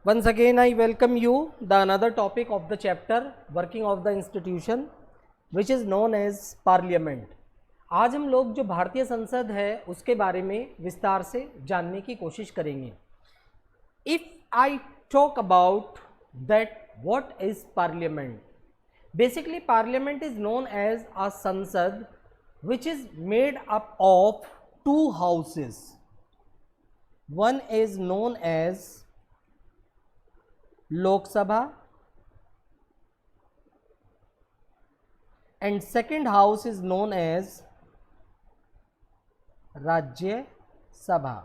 Once again, I welcome you the another topic of the chapter working of the institution which is known as parliament. आज हम लोग जो भारतीय संसद है उसके बारे में विस्तार से जानने की कोशिश करेंगे. If I talk about that what is parliament, basically parliament is known as a sansad which is made up of two houses. One is known as Lok Sabha and second house is known as Rajya Sabha.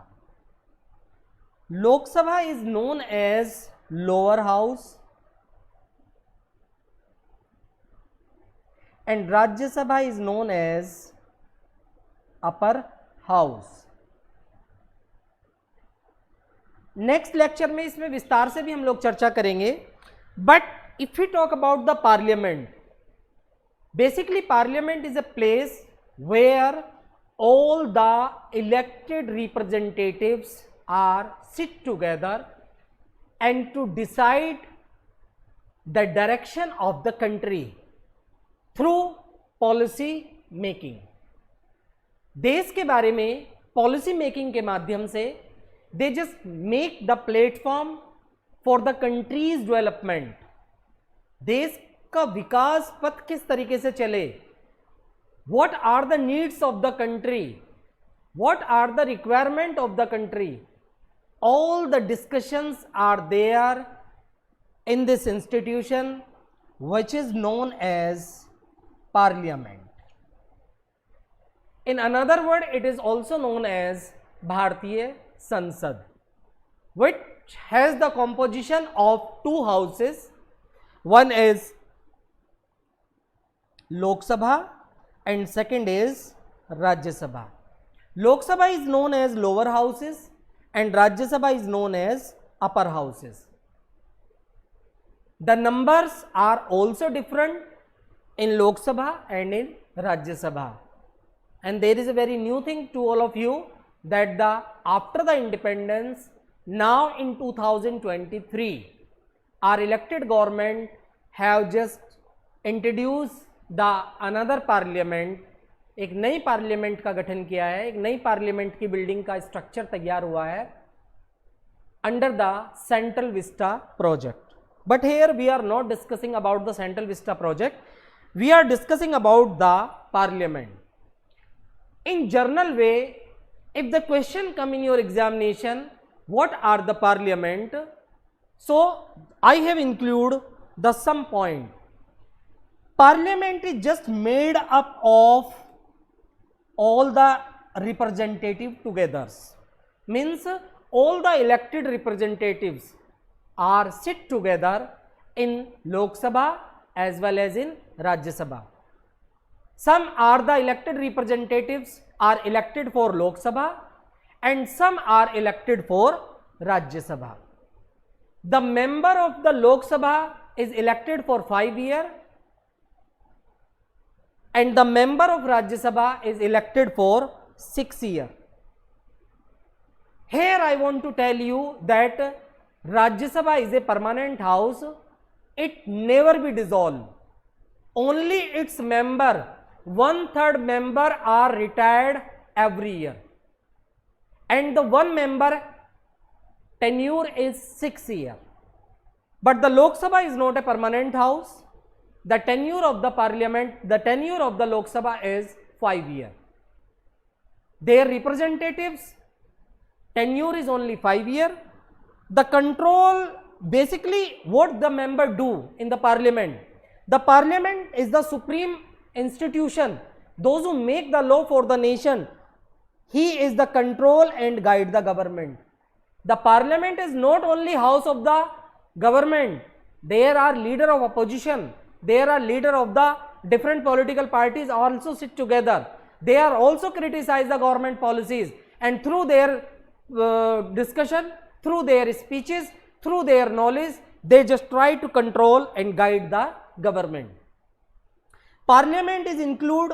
Lok Sabha is known as lower house and Rajya Sabha is known as upper house. Next lecture में इसमें विस्तार से भी हम लोग चर्चा करेंगे. But if you talk about the parliament, basically parliament is a place where all the elected representatives are sit together and to decide the direction of the country through policy making. देश के बारे में policy making के माध्यम से they just make the platform for the country's development. देश का विकास पथ किस तरीके से चले, what are the needs of the country, what are the requirement of the country, all the discussions are there in this institution which is known as parliament. In another word, it is also known as Bharatiya Sansad, which has the composition of two houses. One is Lok Sabha and second is Rajya Sabha. Lok Sabha is known as lower houses and Rajya Sabha is known as upper houses. The numbers are also different in Lok Sabha and in Rajya Sabha. And there is a very new thing to all of you, that after the independence, now in 2023, our elected government have just introduced the another parliament. एक नई parliament का गठन किया है, एक नई parliament की building का स्ट्रक्चर तैयार हुआ है under the Central Vista project. But here we are not discussing about the Central Vista project, we are discussing about the parliament. In general way, if the question come in your examination, what are the parliament? So I have included the some point. Parliament is just made up of all the representative together. Means all the elected representatives are sit together in Lok Sabha as well as in Rajya Sabha. Some are the elected representatives are elected for Lok Sabha and some are elected for Rajya Sabha. The member of the Lok Sabha is elected for 5 years and the member of Rajya Sabha is elected for 6 years. Here I want to tell you that Rajya Sabha is a permanent house. It never be dissolved. Only its member, 1/3 member are retired every year and the one member tenure is 6 years. But the Lok Sabha is not a permanent house. The tenure of the parliament, the tenure of the Lok Sabha is 5 years. Their representatives tenure is only 5 years. The control, basically what the member do in the parliament, the parliament is the supreme institution, those who make the law for the nation. He is the control and guide the government. The parliament is not only house of the government, there are leader of opposition, there are leader of the different political parties also sit together. They are also criticize the government policies and through their discussion, through their speeches, through their knowledge, they just try to control and guide the government. Parliament is include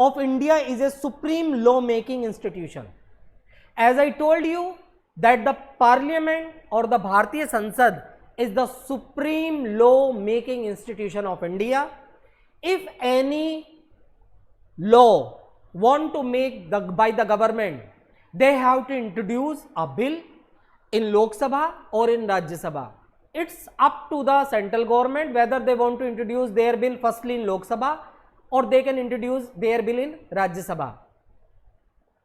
of India is a supreme law making institution. As I told you, that the parliament or the Bharatiya Sansad is the supreme law making institution of India. If any law want to make by the government, they have to introduce a bill in Lok Sabha or in Rajya Sabha. It's up to the central government whether they want to introduce their bill firstly in Lok Sabha or they can introduce their bill in Rajya Sabha.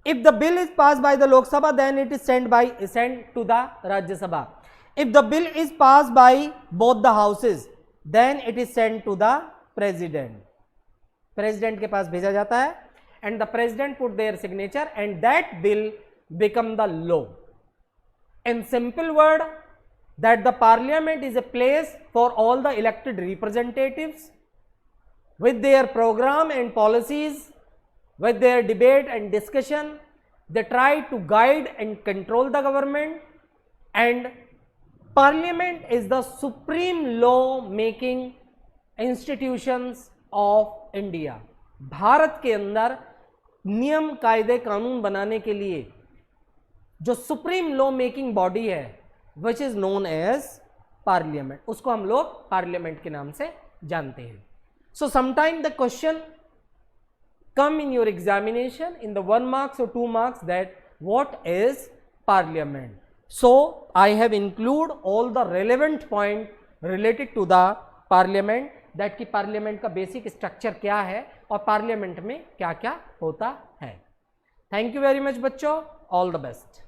If the bill is passed by the Lok Sabha, then it is sent to the Rajya Sabha. If the bill is passed by both the houses, then it is sent to the president. President के पास भेजा जाता है and the president put their signature and that bill become the law. In simple word, that the parliament is a place for all the elected representatives with their program and policies, with their debate and discussion. They try to guide and control the government, and parliament is the supreme law making institutions of India. Bharat के अंदर नियम कायदे कानून बनाने के लिए जो supreme law making body है which is known as parliament, उसको हम लोग पार्लियामेंट के नाम से जानते हैं. So sometime the question come in your examination in the 1 marks or 2 marks that what is parliament. So I have include all the relevant point related to the parliament, that कि parliament का basic structure क्या है और parliament में क्या क्या होता है. Thank you very much बच्चों, all the best.